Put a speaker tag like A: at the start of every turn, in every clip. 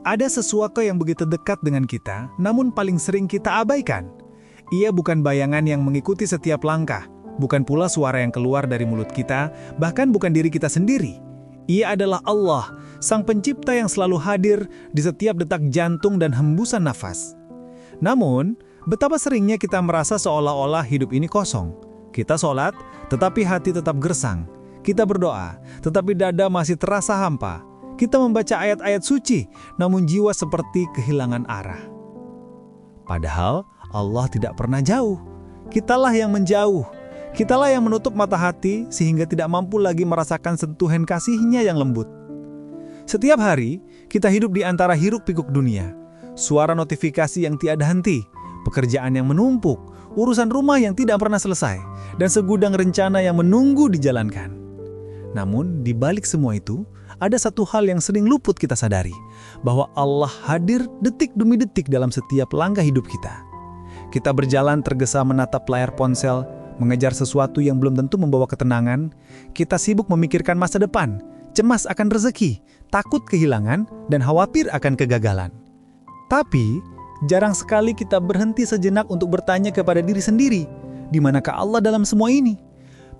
A: Ada sesuatu yang begitu dekat dengan kita, namun paling sering kita abaikan. Ia bukan bayangan yang mengikuti setiap langkah, bukan pula suara yang keluar dari mulut kita, bahkan bukan diri kita sendiri. Ia adalah Allah, Sang Pencipta yang selalu hadir di setiap detak jantung dan hembusan nafas. Namun, betapa seringnya kita merasa seolah-olah hidup ini kosong. Kita sholat, tetapi hati tetap gersang. Kita berdoa, tetapi dada masih terasa hampa. Kita membaca ayat-ayat suci, namun jiwa seperti kehilangan arah. Padahal Allah tidak pernah jauh. Kitalah yang menjauh. Kitalah yang menutup mata hati sehingga tidak mampu lagi merasakan sentuhan kasih-Nya yang lembut. Setiap hari, kita hidup di antara hiruk-pikuk dunia. Suara notifikasi yang tiada henti, pekerjaan yang menumpuk, urusan rumah yang tidak pernah selesai, dan segudang rencana yang menunggu dijalankan. Namun, di balik semua itu, ada satu hal yang sering luput kita sadari, bahwa Allah hadir detik demi detik dalam setiap langkah hidup kita. Kita berjalan tergesa menatap layar ponsel, mengejar sesuatu yang belum tentu membawa ketenangan. Kita sibuk memikirkan masa depan, cemas akan rezeki, takut kehilangan, dan khawatir akan kegagalan. Tapi, jarang sekali kita berhenti sejenak untuk bertanya kepada diri sendiri, di manakah Allah dalam semua ini?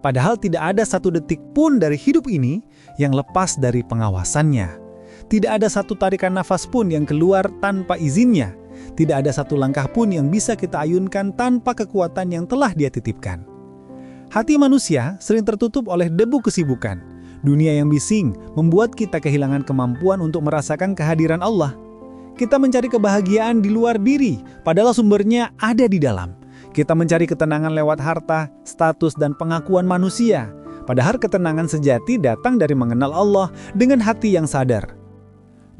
A: Padahal tidak ada satu detik pun dari hidup ini yang lepas dari pengawasannya. Tidak ada satu tarikan nafas pun yang keluar tanpa izinnya. Tidak ada satu langkah pun yang bisa kita ayunkan tanpa kekuatan yang telah Dia titipkan. Hati manusia sering tertutup oleh debu kesibukan. Dunia yang bising membuat kita kehilangan kemampuan untuk merasakan kehadiran Allah. Kita mencari kebahagiaan di luar diri, padahal sumbernya ada di dalam. Kita mencari ketenangan lewat harta, status, dan pengakuan manusia. Padahal ketenangan sejati datang dari mengenal Allah dengan hati yang sadar.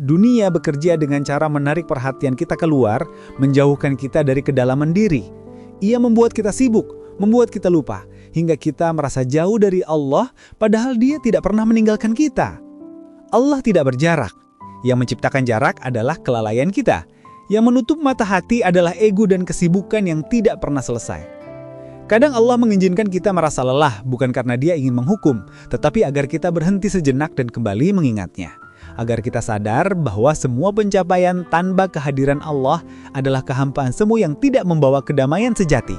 A: Dunia bekerja dengan cara menarik perhatian kita keluar, menjauhkan kita dari kedalaman diri. Ia membuat kita sibuk, membuat kita lupa, hingga kita merasa jauh dari Allah, padahal Dia tidak pernah meninggalkan kita. Allah tidak berjarak. Yang menciptakan jarak adalah kelalaian kita. Yang menutup mata hati adalah ego dan kesibukan yang tidak pernah selesai. Kadang Allah mengizinkan kita merasa lelah bukan karena Dia ingin menghukum, tetapi agar kita berhenti sejenak dan kembali mengingatnya. Agar kita sadar bahwa semua pencapaian tanpa kehadiran Allah adalah kehampaan semu yang tidak membawa kedamaian sejati.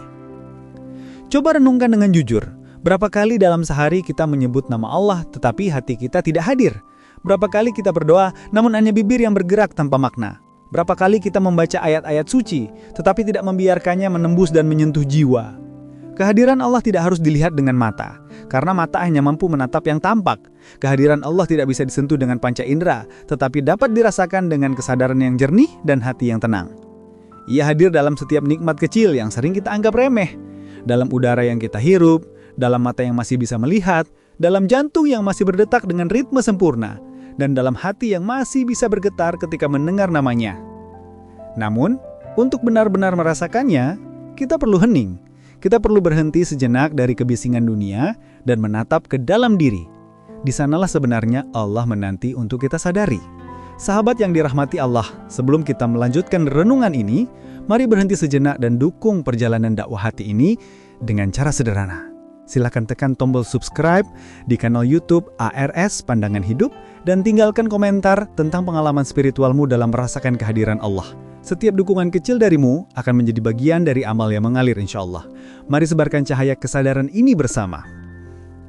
A: Coba renungkan dengan jujur, berapa kali dalam sehari kita menyebut nama Allah tetapi hati kita tidak hadir? Berapa kali kita berdoa namun hanya bibir yang bergerak tanpa makna? Berapa kali kita membaca ayat-ayat suci, tetapi tidak membiarkannya menembus dan menyentuh jiwa. Kehadiran Allah tidak harus dilihat dengan mata, karena mata hanya mampu menatap yang tampak. Kehadiran Allah tidak bisa disentuh dengan panca indera, tetapi dapat dirasakan dengan kesadaran yang jernih dan hati yang tenang. Ia hadir dalam setiap nikmat kecil yang sering kita anggap remeh, dalam udara yang kita hirup, dalam mata yang masih bisa melihat, dalam jantung yang masih berdetak dengan ritme sempurna, dan dalam hati yang masih bisa bergetar ketika mendengar namanya. Namun, untuk benar-benar merasakannya, kita perlu hening. Kita perlu berhenti sejenak dari kebisingan dunia dan menatap ke dalam diri. Di sanalah sebenarnya Allah menanti untuk kita sadari. Sahabat yang dirahmati Allah, sebelum kita melanjutkan renungan ini, mari berhenti sejenak dan dukung perjalanan dakwah hati ini dengan cara sederhana. Silakan tekan tombol subscribe di kanal YouTube ARS Pandangan Hidup dan tinggalkan komentar tentang pengalaman spiritualmu dalam merasakan kehadiran Allah. Setiap dukungan kecil darimu akan menjadi bagian dari amal yang mengalir insya Allah. Mari sebarkan cahaya kesadaran ini bersama.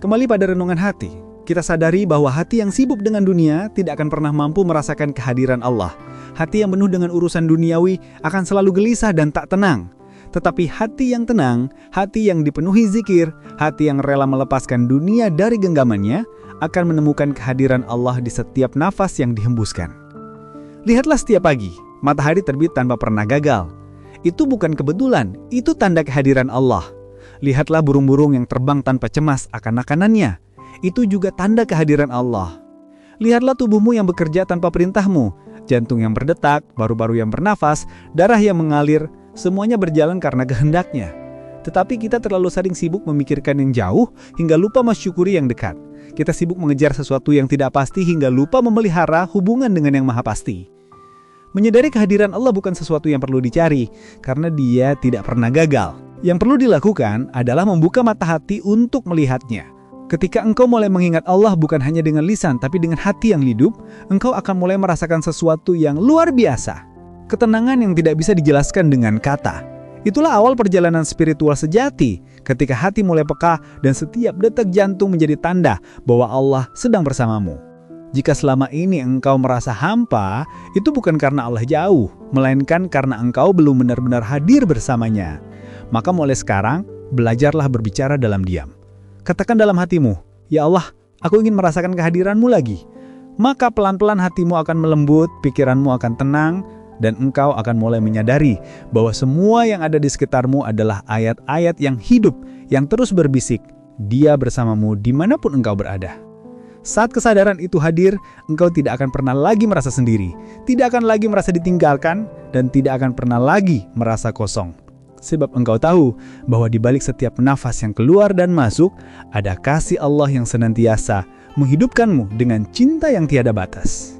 A: Kembali pada renungan hati, kita sadari bahwa hati yang sibuk dengan dunia tidak akan pernah mampu merasakan kehadiran Allah. Hati yang penuh dengan urusan duniawi akan selalu gelisah dan tak tenang. Tetapi hati yang tenang, hati yang dipenuhi zikir, hati yang rela melepaskan dunia dari genggamannya, akan menemukan kehadiran Allah di setiap nafas yang dihembuskan. Lihatlah setiap pagi, matahari terbit tanpa pernah gagal. Itu bukan kebetulan, itu tanda kehadiran Allah. Lihatlah burung-burung yang terbang tanpa cemas akan makanannya. Itu juga tanda kehadiran Allah. Lihatlah tubuhmu yang bekerja tanpa perintahmu, jantung yang berdetak, paru-paru yang bernafas, darah yang mengalir, semuanya berjalan karena kehendaknya. Tetapi kita terlalu sering sibuk memikirkan yang jauh hingga lupa mensyukuri yang dekat. Kita sibuk mengejar sesuatu yang tidak pasti hingga lupa memelihara hubungan dengan yang maha pasti. Menyadari kehadiran Allah bukan sesuatu yang perlu dicari, karena Dia tidak pernah gagal. Yang perlu dilakukan adalah membuka mata hati untuk melihatnya.
B: Ketika engkau mulai mengingat Allah bukan hanya dengan lisan, tapi dengan hati yang hidup, engkau akan mulai merasakan sesuatu yang luar biasa. Ketenangan yang tidak bisa dijelaskan dengan kata. Itulah awal perjalanan spiritual sejati, ketika hati mulai peka dan setiap detak jantung menjadi tanda bahwa Allah sedang bersamamu. Jika selama ini engkau merasa hampa, itu bukan karena Allah jauh, melainkan karena engkau belum benar-benar hadir bersamanya. Maka mulai sekarang, belajarlah berbicara dalam diam. Katakan dalam hatimu, "Ya Allah, aku ingin merasakan kehadiran-Mu lagi." Maka pelan-pelan hatimu akan melembut, pikiranmu akan tenang, dan engkau akan mulai menyadari bahwa semua yang ada di sekitarmu adalah ayat-ayat yang hidup, yang terus berbisik, "Dia bersamamu dimanapun engkau berada." Saat kesadaran itu hadir, engkau tidak akan pernah lagi merasa sendiri, tidak akan lagi merasa ditinggalkan, dan tidak akan pernah lagi merasa kosong. Sebab engkau tahu bahwa di balik setiap nafas yang keluar dan masuk, ada kasih Allah yang senantiasa menghidupkanmu dengan cinta yang tiada batas.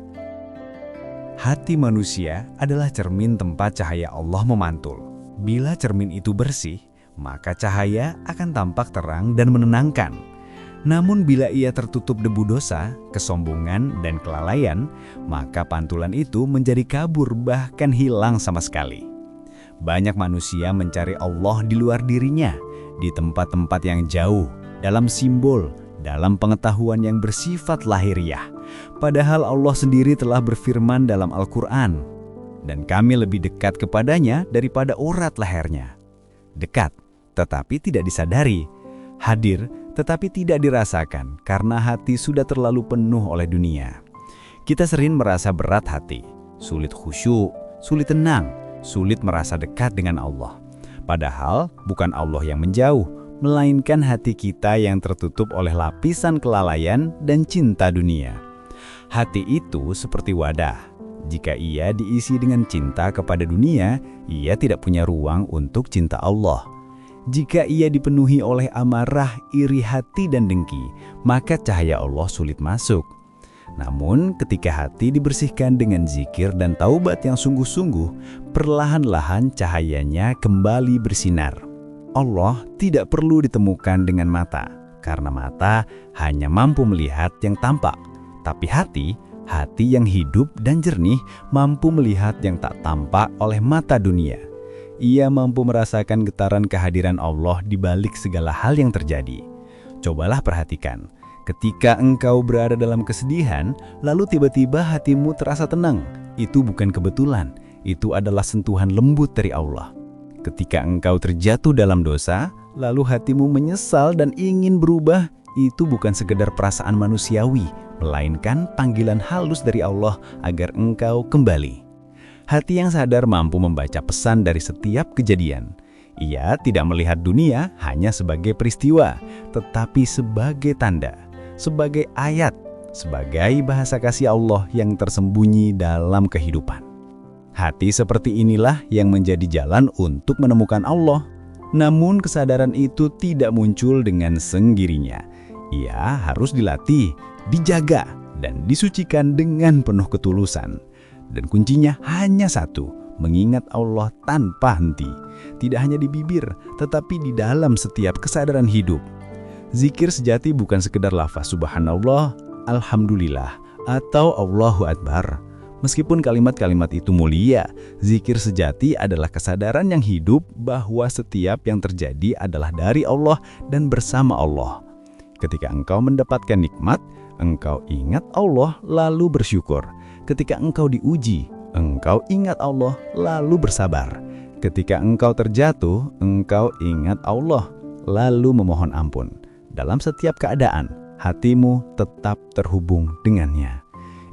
C: Hati manusia adalah cermin tempat cahaya Allah memantul. Bila cermin itu bersih, maka cahaya akan tampak terang dan menenangkan. Namun bila ia tertutup debu dosa, kesombongan, dan kelalaian, maka pantulan itu menjadi kabur bahkan hilang sama sekali. Banyak manusia mencari Allah di luar dirinya, di tempat-tempat yang jauh, dalam simbol, dalam pengetahuan yang bersifat lahiriah. Padahal Allah sendiri telah berfirman dalam Al-Quran, "Dan kami lebih dekat kepadanya daripada urat lehernya." Dekat, tetapi tidak disadari. Hadir, tetapi tidak dirasakan karena hati sudah terlalu penuh oleh dunia. Kita sering merasa berat hati, sulit khusyuk, sulit tenang, sulit merasa dekat dengan Allah. Padahal bukan Allah yang menjauh, melainkan hati kita yang tertutup oleh lapisan kelalaian dan cinta dunia. Hati itu seperti wadah. Jika ia diisi dengan cinta kepada dunia, ia tidak punya ruang untuk cinta Allah. Jika ia dipenuhi oleh amarah, iri hati, dan dengki, maka cahaya Allah sulit masuk. Namun, ketika hati dibersihkan dengan zikir dan taubat yang sungguh-sungguh, perlahan-lahan cahayanya kembali bersinar. Allah tidak perlu ditemukan dengan mata, karena mata hanya mampu melihat yang tampak. Tapi hati yang hidup dan jernih mampu melihat yang tak tampak oleh mata dunia. Ia mampu merasakan getaran kehadiran Allah di balik segala hal yang terjadi. Cobalah perhatikan. Ketika engkau berada dalam kesedihan, lalu tiba-tiba hatimu terasa tenang. Itu bukan kebetulan, itu adalah sentuhan lembut dari Allah. Ketika engkau terjatuh dalam dosa, lalu hatimu menyesal dan ingin berubah, itu bukan sekedar perasaan manusiawi, melainkan panggilan halus dari Allah agar engkau kembali. Hati yang sadar mampu membaca pesan dari setiap kejadian. Ia tidak melihat dunia hanya sebagai peristiwa, tetapi sebagai tanda, sebagai ayat, sebagai bahasa kasih Allah yang tersembunyi dalam kehidupan. Hati seperti inilah yang menjadi jalan untuk menemukan Allah. Namun kesadaran itu tidak muncul dengan sendirinya. Ia harus dilatih, dijaga, dan disucikan dengan penuh ketulusan. Dan kuncinya hanya satu, mengingat Allah tanpa henti. Tidak hanya di bibir, tetapi di dalam setiap kesadaran hidup. Zikir sejati bukan sekedar lafaz subhanallah, alhamdulillah, atau Allahu Akbar. Meskipun kalimat-kalimat itu mulia, zikir sejati adalah kesadaran yang hidup bahwa setiap yang terjadi adalah dari Allah dan bersama Allah. Ketika engkau mendapatkan nikmat, engkau ingat Allah lalu bersyukur. Ketika engkau diuji, engkau ingat Allah lalu bersabar. Ketika engkau terjatuh, engkau ingat Allah lalu memohon ampun. Dalam setiap keadaan, hatimu tetap terhubung dengannya.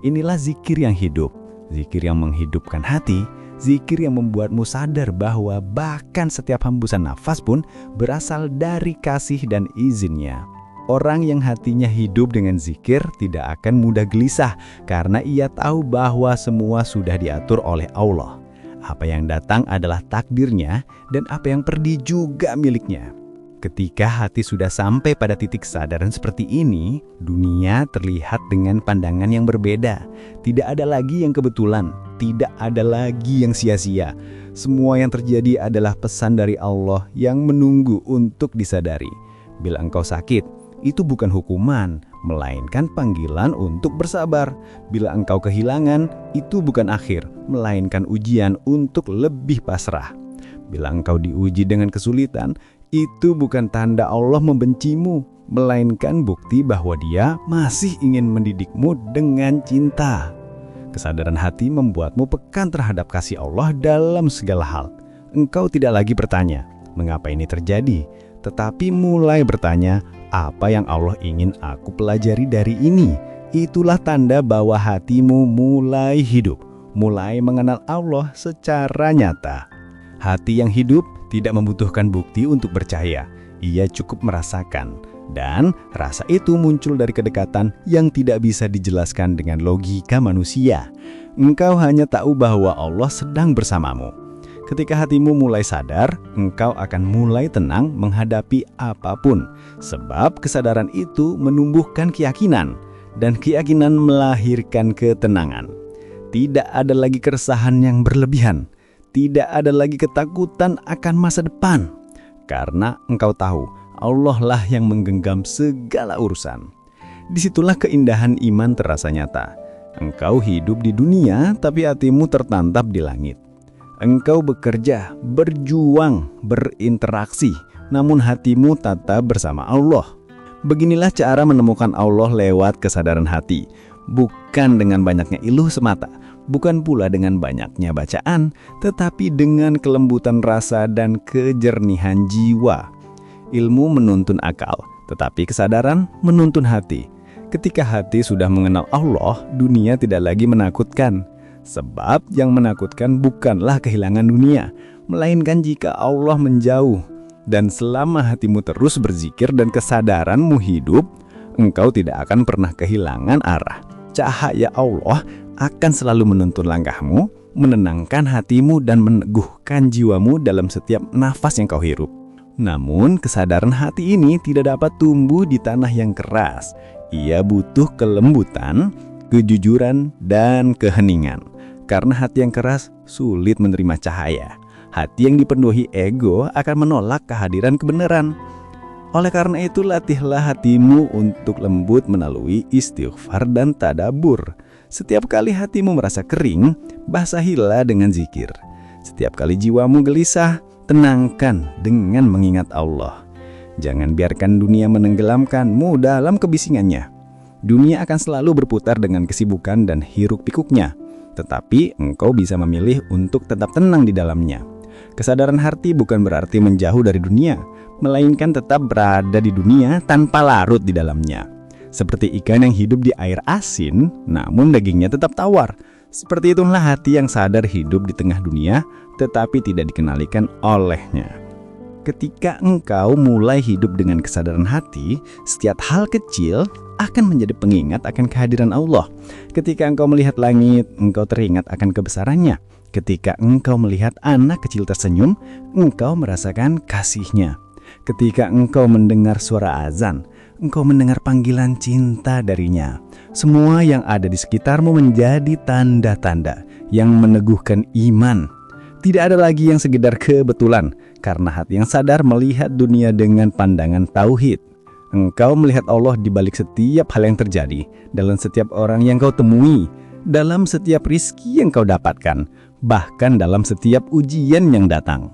C: Inilah zikir yang hidup, zikir yang menghidupkan hati, zikir yang membuatmu sadar bahwa bahkan setiap hembusan nafas pun berasal dari kasih dan izinnya. Orang yang hatinya hidup dengan zikir tidak akan mudah gelisah karena ia tahu bahwa semua sudah diatur oleh Allah. Apa yang datang adalah takdirnya dan apa yang pergi juga miliknya. Ketika hati sudah sampai pada titik kesadaran seperti ini, dunia terlihat dengan pandangan yang berbeda. Tidak ada lagi yang kebetulan, tidak ada lagi yang sia-sia. Semua yang terjadi adalah pesan dari Allah yang menunggu untuk disadari. Bila engkau sakit, itu bukan hukuman, melainkan panggilan untuk bersabar. Bila engkau kehilangan, itu bukan akhir, melainkan ujian untuk lebih pasrah. Bila engkau diuji dengan kesulitan, itu bukan tanda Allah membencimu, melainkan bukti bahwa Dia masih ingin mendidikmu dengan cinta. Kesadaran hati membuatmu pekan terhadap kasih Allah dalam segala hal. Engkau tidak lagi bertanya, mengapa ini terjadi? Tetapi mulai bertanya, apa yang Allah ingin aku pelajari dari ini? Itulah tanda bahwa hatimu mulai hidup, mulai mengenal Allah secara nyata. Hati yang hidup tidak membutuhkan bukti untuk percaya. Ia cukup merasakan. Dan rasa itu muncul dari kedekatan yang tidak bisa dijelaskan dengan logika manusia. Engkau hanya tahu bahwa Allah sedang bersamamu. Ketika hatimu mulai sadar, engkau akan mulai tenang menghadapi apapun. Sebab kesadaran itu menumbuhkan keyakinan, dan keyakinan melahirkan ketenangan. Tidak ada lagi keresahan yang berlebihan. Tidak ada lagi ketakutan akan masa depan. Karena engkau tahu, Allah lah yang menggenggam segala urusan. Disitulah keindahan iman terasa nyata. Engkau hidup di dunia, tapi hatimu tertantap di langit. Engkau bekerja, berjuang, berinteraksi, namun hatimu tetap bersama Allah. Beginilah cara menemukan Allah lewat kesadaran hati. Bukan dengan banyaknya iluh semata, bukan pula dengan banyaknya bacaan, tetapi dengan kelembutan rasa dan kejernihan jiwa. Ilmu menuntun akal, tetapi kesadaran menuntun hati. Ketika hati sudah mengenal Allah, dunia tidak lagi menakutkan. Sebab yang menakutkan bukanlah kehilangan dunia, melainkan jika Allah menjauh. Dan selama hatimu terus berzikir dan kesadaranmu hidup, engkau tidak akan pernah kehilangan arah. Cahaya Allah akan selalu menuntun langkahmu, menenangkan hatimu dan meneguhkan jiwamu dalam setiap nafas yang kau hirup. Namun, kesadaran hati ini tidak dapat tumbuh di tanah yang keras. Ia butuh kelembutan, kejujuran, dan keheningan. Karena hati yang keras sulit menerima cahaya. Hati yang dipenuhi ego akan menolak kehadiran kebenaran. Oleh karena itu, latihlah hatimu untuk lembut melalui istighfar dan tadabur. Setiap kali hatimu merasa kering, basahilah dengan zikir. Setiap kali jiwamu gelisah, tenangkan dengan mengingat Allah. Jangan biarkan dunia menenggelamkanmu dalam kebisingannya. Dunia akan selalu berputar dengan kesibukan dan hiruk-pikuknya. Tetapi engkau bisa memilih untuk tetap tenang di dalamnya. Kesadaran hati bukan berarti menjauh dari dunia, melainkan tetap berada di dunia tanpa larut di dalamnya. Seperti ikan yang hidup di air asin, namun dagingnya tetap tawar. Seperti itulah hati yang sadar hidup di tengah dunia, tetapi tidak dikenalikan olehnya. Ketika engkau mulai hidup dengan kesadaran hati, setiap hal kecil akan menjadi pengingat akan kehadiran Allah. Ketika engkau melihat langit, engkau teringat akan kebesarannya. Ketika engkau melihat anak kecil tersenyum, engkau merasakan kasihnya. Ketika engkau mendengar suara azan, engkau mendengar panggilan cinta darinya. Semua yang ada di sekitarmu menjadi tanda-tanda yang meneguhkan iman. Tidak ada lagi yang sekedar kebetulan, karena hati yang sadar melihat dunia dengan pandangan tauhid. Engkau melihat Allah di balik setiap hal yang terjadi, dalam setiap orang yang kau temui, dalam setiap rizki yang kau dapatkan, bahkan dalam setiap ujian yang datang.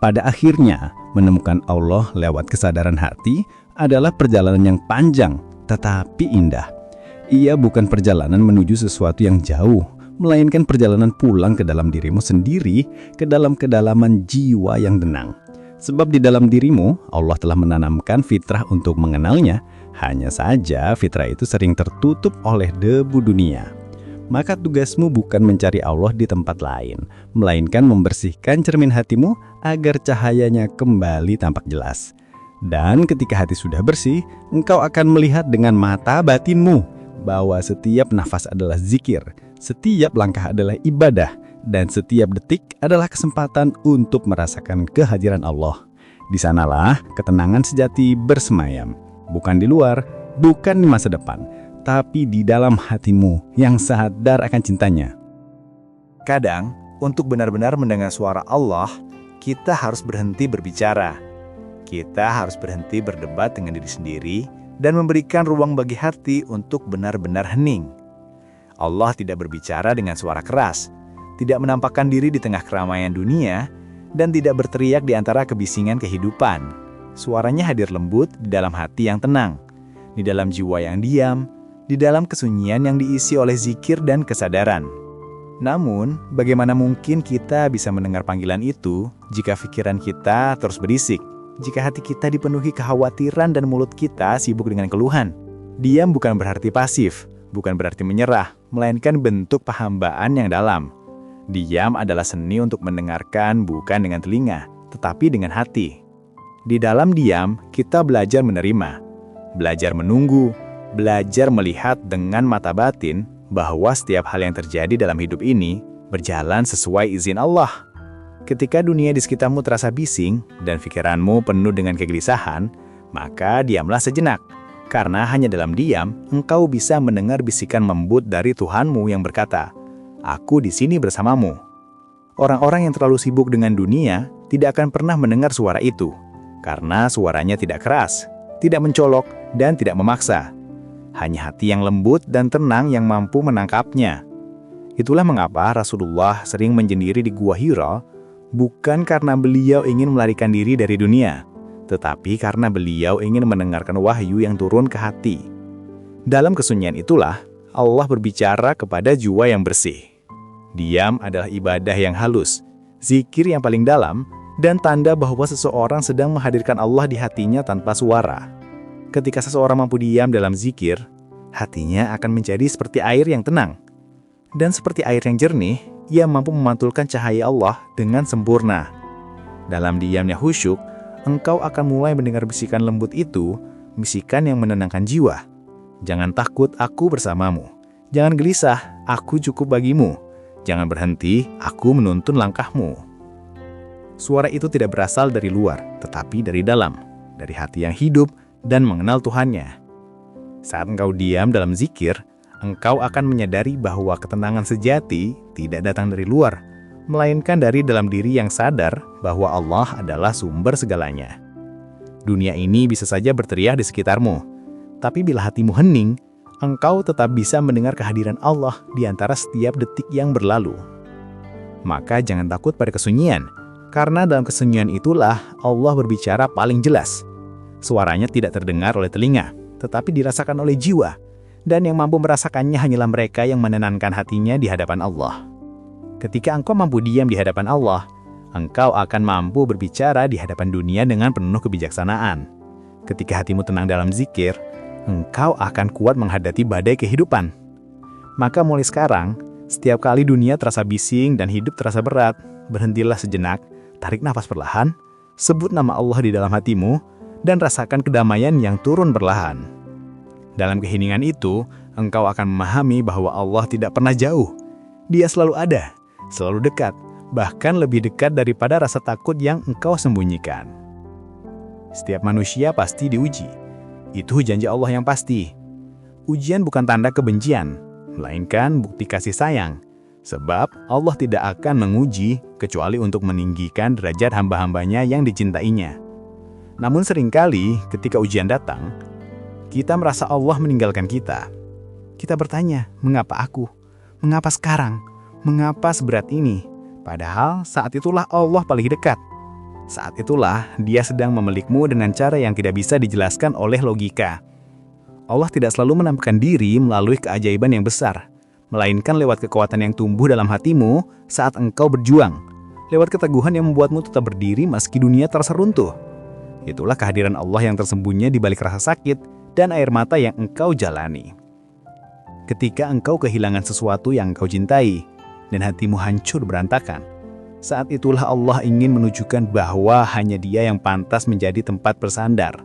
C: Pada akhirnya, menemukan Allah lewat kesadaran hati adalah perjalanan yang panjang, tetapi indah. Ia bukan perjalanan menuju sesuatu yang jauh, melainkan perjalanan pulang ke dalam dirimu sendiri, ke dalam kedalaman jiwa yang tenang. Sebab di dalam dirimu, Allah telah menanamkan fitrah untuk mengenalnya, hanya saja fitrah itu sering tertutup oleh debu dunia. Maka tugasmu bukan mencari Allah di tempat lain, melainkan membersihkan cermin hatimu agar cahayanya kembali tampak jelas. Dan ketika hati sudah bersih, engkau akan melihat dengan mata batinmu bahwa setiap nafas adalah zikir, setiap langkah adalah ibadah, dan setiap detik adalah kesempatan untuk merasakan kehadiran Allah. Di sanalah ketenangan sejati bersemayam, bukan di luar, bukan di masa depan, tapi di dalam hatimu yang sadar akan cintanya.
A: Kadang, untuk benar-benar mendengar suara Allah, kita harus berhenti berbicara. Kita harus berhenti berdebat dengan diri sendiri
C: dan memberikan ruang bagi hati untuk benar-benar hening. Allah tidak berbicara dengan suara keras, tidak menampakkan diri di tengah keramaian dunia, dan tidak berteriak di antara kebisingan kehidupan. Suaranya hadir lembut di dalam hati yang tenang, di dalam jiwa yang diam, di dalam kesunyian yang diisi oleh zikir dan kesadaran. Namun, bagaimana mungkin kita bisa mendengar panggilan itu jika pikiran kita terus berisik, jika hati kita dipenuhi kekhawatiran dan mulut kita sibuk dengan keluhan? Diam bukan berarti pasif, bukan berarti menyerah, melainkan bentuk penghambaan yang dalam. Diam adalah seni untuk mendengarkan bukan dengan telinga, tetapi dengan hati. Di dalam diam, kita belajar menerima, belajar menunggu, belajar melihat dengan mata batin bahwa setiap hal yang terjadi dalam hidup ini berjalan sesuai izin Allah. Ketika dunia di sekitarmu terasa bising dan pikiranmu penuh dengan kegelisahan, maka diamlah sejenak. Karena hanya dalam diam, engkau bisa mendengar bisikan lembut dari Tuhanmu yang berkata, "Aku di sini bersamamu." Orang-orang yang terlalu sibuk dengan dunia tidak akan pernah mendengar suara itu, karena suaranya tidak keras, tidak mencolok, dan tidak memaksa. Hanya hati yang lembut dan tenang yang mampu menangkapnya. Itulah mengapa Rasulullah sering menyendiri di Gua Hira, bukan karena beliau ingin melarikan diri dari dunia, tetapi karena beliau ingin mendengarkan wahyu yang turun ke hati. Dalam kesunyian itulah Allah berbicara kepada jiwa yang bersih. Diam adalah ibadah yang halus, zikir yang paling dalam, dan tanda bahwa seseorang sedang menghadirkan Allah di hatinya tanpa suara. Ketika seseorang mampu diam dalam zikir, hatinya akan menjadi seperti air yang tenang. Dan seperti air yang jernih, ia mampu memantulkan cahaya Allah dengan sempurna. Dalam diamnya khusyuk, engkau akan mulai mendengar bisikan lembut itu, bisikan yang menenangkan jiwa. Jangan takut, aku bersamamu. Jangan gelisah, aku cukup bagimu. Jangan berhenti, aku menuntun langkahmu. Suara itu tidak berasal dari luar, tetapi dari dalam, dari hati yang hidup dan mengenal Tuhannya. Saat engkau diam dalam zikir, engkau akan menyadari bahwa ketenangan sejati tidak datang dari luar, melainkan dari dalam diri yang sadar bahwa Allah adalah sumber segalanya. Dunia ini bisa saja berteriak di sekitarmu, tapi bila hatimu hening, engkau tetap bisa mendengar kehadiran Allah di antara setiap detik yang berlalu. Maka jangan takut pada kesunyian, karena dalam kesunyian itulah Allah berbicara paling jelas. Suaranya tidak terdengar oleh telinga, tetapi dirasakan oleh jiwa, dan yang mampu merasakannya hanyalah mereka yang menenangkan hatinya di hadapan Allah. Ketika engkau mampu diam di hadapan Allah, engkau akan mampu berbicara di hadapan dunia dengan penuh kebijaksanaan. Ketika hatimu tenang dalam zikir, engkau akan kuat menghadapi badai kehidupan. Maka mulai sekarang, setiap kali dunia terasa bising dan hidup terasa berat, berhentilah sejenak, tarik nafas perlahan, sebut nama Allah di dalam hatimu, dan rasakan kedamaian yang turun perlahan. Dalam keheningan itu, engkau akan memahami bahwa Allah tidak pernah jauh. Dia selalu ada, selalu dekat, bahkan lebih dekat daripada rasa takut yang engkau sembunyikan. Setiap manusia pasti diuji. Itu janji Allah yang pasti. Ujian bukan tanda kebencian, melainkan bukti kasih sayang. Sebab Allah tidak akan menguji kecuali untuk meninggikan derajat hamba-hambanya yang dicintainya. Namun seringkali ketika ujian datang, kita merasa Allah meninggalkan kita. Kita bertanya, mengapa aku? Mengapa sekarang? Mengapa seberat ini? Padahal saat itulah Allah paling dekat. Saat itulah Dia sedang memelikmu dengan cara yang tidak bisa dijelaskan oleh logika. Allah tidak selalu menampakkan diri melalui keajaiban yang besar, melainkan lewat kekuatan yang tumbuh dalam hatimu saat engkau berjuang, lewat keteguhan yang membuatmu tetap berdiri meski dunia terasa runtuh. Itulah kehadiran Allah yang tersembunyi di balik rasa sakit dan air mata yang engkau jalani. Ketika engkau kehilangan sesuatu yang engkau cintai, dan hatimu hancur berantakan, saat itulah Allah ingin menunjukkan bahwa hanya Dia yang pantas menjadi tempat bersandar.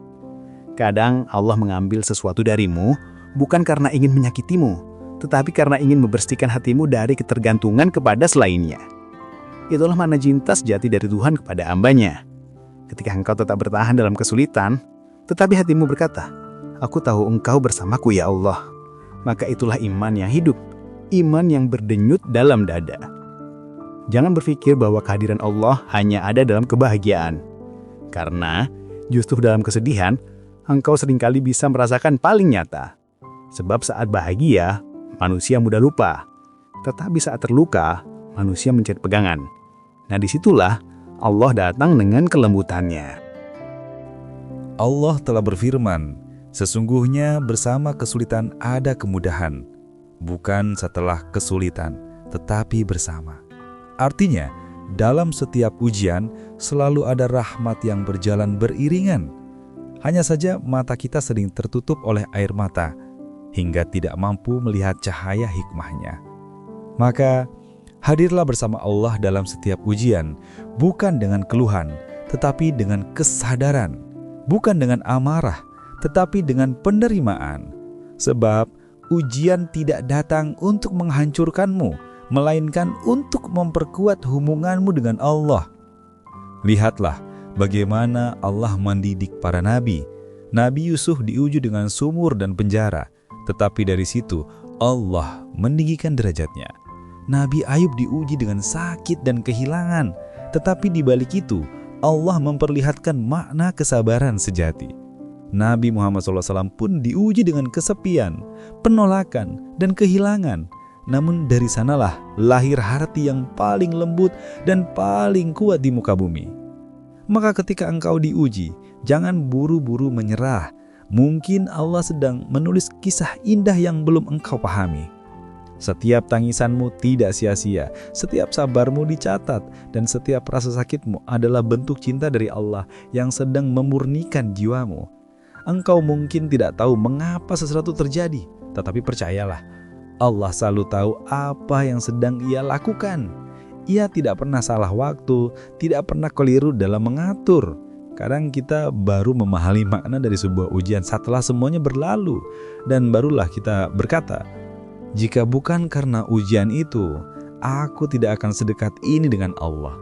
C: Kadang Allah mengambil sesuatu darimu, bukan karena ingin menyakitimu, tetapi karena ingin membersihkan hatimu dari ketergantungan kepada selainnya. Itulah makna cinta sejati dari Tuhan kepada hambanya. Ketika engkau tetap bertahan dalam kesulitan, tetapi hatimu berkata, "Aku tahu engkau bersamaku ya Allah." Maka itulah iman yang hidup, iman yang berdenyut dalam dada. Jangan berpikir bahwa kehadiran Allah hanya ada dalam kebahagiaan. Karena justru dalam kesedihan,
D: engkau seringkali bisa merasakan paling nyata. Sebab saat bahagia, manusia mudah lupa. Tetapi saat terluka, manusia mencari pegangan. Nah, disitulah Allah datang dengan kelembutannya.
E: Allah telah berfirman, sesungguhnya bersama kesulitan ada kemudahan, bukan setelah kesulitan, tetapi bersama. Artinya, dalam setiap ujian selalu ada rahmat yang berjalan beriringan. Hanya saja mata kita sering tertutup oleh air mata, hingga tidak mampu melihat cahaya hikmahnya. Maka, hadirlah bersama Allah dalam setiap ujian, bukan dengan keluhan, tetapi dengan kesadaran, bukan dengan amarah, tetapi dengan penerimaan. Sebab, ujian tidak datang untuk menghancurkanmu, melainkan untuk memperkuat hubunganmu dengan Allah. Lihatlah bagaimana Allah mendidik para nabi. Nabi Yusuf diuji dengan sumur dan penjara, tetapi dari situ Allah meninggikan derajatnya. Nabi Ayub diuji dengan sakit dan kehilangan, tetapi di balik itu Allah memperlihatkan makna kesabaran sejati. Nabi Muhammad SAW pun diuji dengan kesepian, penolakan, dan kehilangan. Namun dari sanalah lahir hati yang paling lembut dan paling kuat di muka bumi. Maka ketika engkau diuji, jangan buru-buru menyerah. Mungkin Allah sedang menulis kisah indah yang belum engkau pahami. Setiap tangisanmu tidak sia-sia, setiap sabarmu dicatat, dan setiap rasa sakitmu adalah bentuk cinta dari Allah yang sedang memurnikan jiwamu. Engkau mungkin tidak tahu mengapa sesuatu terjadi, tetapi percayalah, Allah selalu tahu apa yang sedang Ia lakukan. Ia tidak pernah salah waktu, tidak pernah keliru dalam mengatur. Kadang kita baru memahami makna dari sebuah ujian setelah semuanya berlalu, dan barulah kita berkata, jika bukan karena ujian itu, aku tidak akan sedekat ini dengan Allah.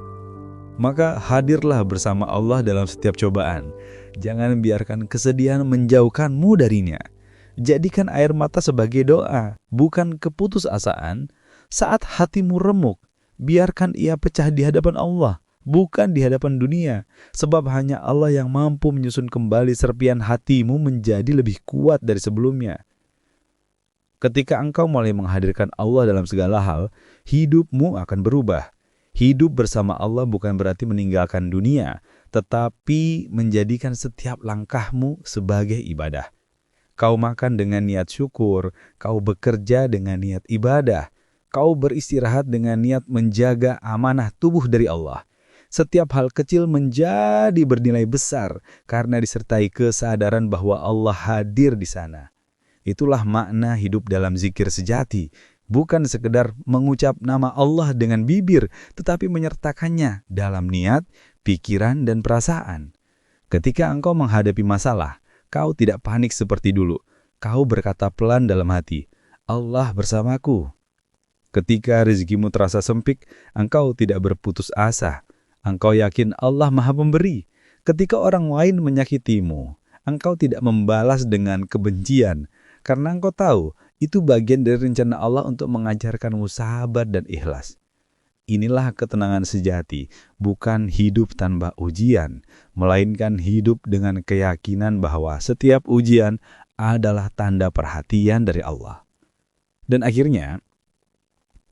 E: Maka hadirlah bersama Allah dalam setiap cobaan. Jangan biarkan kesedihan menjauhkanmu darinya. Jadikan air mata sebagai doa, bukan keputusasaan. Saat hatimu remuk, biarkan ia pecah di hadapan Allah, bukan di hadapan dunia. Sebab hanya Allah yang mampu menyusun kembali serpian hatimu menjadi lebih kuat dari sebelumnya. Ketika engkau mulai menghadirkan Allah dalam segala hal, hidupmu akan berubah. Hidup bersama Allah bukan berarti meninggalkan dunia, tetapi menjadikan setiap langkahmu sebagai ibadah. Kau makan dengan niat syukur, kau bekerja dengan niat ibadah, kau beristirahat dengan niat menjaga amanah tubuh dari Allah. Setiap hal kecil menjadi bernilai besar karena disertai kesadaran bahwa Allah hadir di sana. Itulah makna hidup dalam zikir sejati. Bukan sekedar mengucap nama Allah dengan bibir, tetapi menyertakannya dalam niat, pikiran, dan perasaan. Ketika engkau menghadapi masalah, kau tidak panik seperti dulu. Kau berkata pelan dalam hati, Allah bersamaku. Ketika rezekimu terasa sempit, engkau tidak berputus asa. Engkau yakin Allah Maha Pemberi. Ketika orang lain menyakitimu, engkau tidak membalas dengan kebencian, karena engkau tahu, itu bagian dari rencana Allah untuk mengajarkanmu sabar dan ikhlas. Inilah ketenangan sejati, bukan hidup tanpa ujian, melainkan hidup dengan keyakinan bahwa setiap ujian adalah tanda perhatian dari Allah. Dan akhirnya,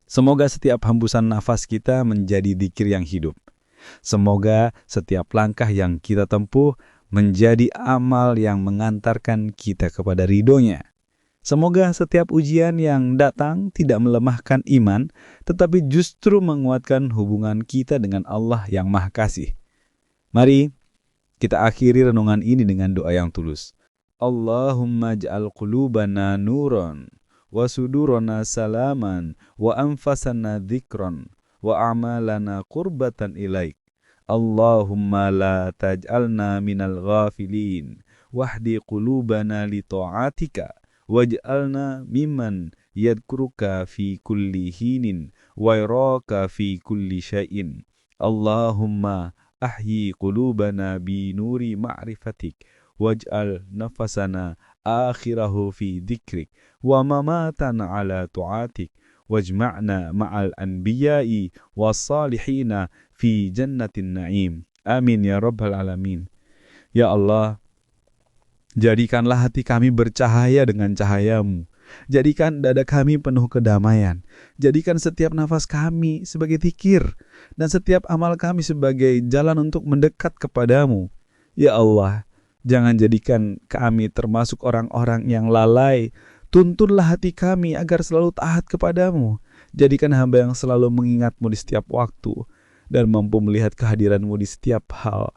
E: semoga setiap hembusan nafas kita menjadi dzikir yang hidup. Semoga setiap langkah yang kita tempuh menjadi amal yang mengantarkan kita kepada ridhonya. Semoga setiap ujian yang datang tidak melemahkan iman, tetapi justru menguatkan hubungan kita dengan Allah yang Maha Kasih. Mari kita akhiri renungan ini dengan doa yang tulus. Allahumma ja'al qulubana nuran, wa sudurana salaman, wa anfasana dzikran, wa a'malana qurbatan ilaik. Allahumma la taj'alna minal ghafilin, wahdi qulubana li ta'atika. Waj'alna mimman yadhkuruka fi kulli hinin wa yaraka fi kulli syai'in. Allahumma ahyi qulubana bi nuri ma'rifatik waj'al nafasana akhirahu fi dhikrik wa mamatana ala tu'atik wajma'na ma'al anbiya'i wassalihina fi jannatin na'im. Amin ya rabbal alamin. Ya Allah,
B: Jadikanlah hati kami bercahaya dengan cahaya-Mu. Jadikan dada kami penuh kedamaian. Jadikan setiap nafas kami sebagai zikir, dan setiap amal kami sebagai jalan untuk mendekat kepadamu. Ya Allah, jangan jadikan kami termasuk orang-orang yang lalai. Tuntunlah hati kami agar selalu taat kepadamu. Jadikan hamba yang selalu mengingat-Mu di setiap waktu, dan mampu melihat kehadiran-Mu di setiap hal.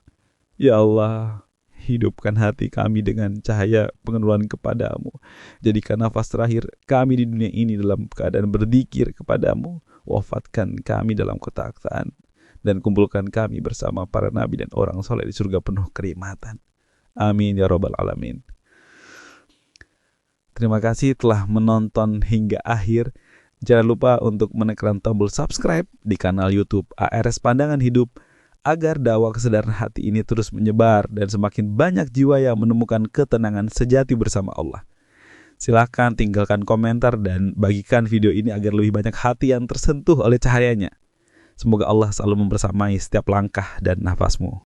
B: Ya Allah, hidupkan hati kami dengan cahaya pengenalan kepadamu. Jadikan nafas terakhir kami di dunia ini dalam keadaan berzikir kepadamu. Wafatkan kami dalam ketakwaan, dan kumpulkan kami bersama para nabi dan orang soleh di surga penuh kenikmatan. Amin ya rabbal alamin. Terima kasih telah menonton hingga akhir. Jangan lupa untuk menekan tombol subscribe di kanal YouTube ARS Pandangan Hidup, agar dakwah kesadaran hati ini terus menyebar dan semakin banyak jiwa yang menemukan ketenangan sejati bersama Allah. Silahkan tinggalkan komentar dan bagikan video ini agar lebih banyak hati yang tersentuh oleh cahayanya. Semoga Allah selalu membersamai setiap langkah dan nafasmu.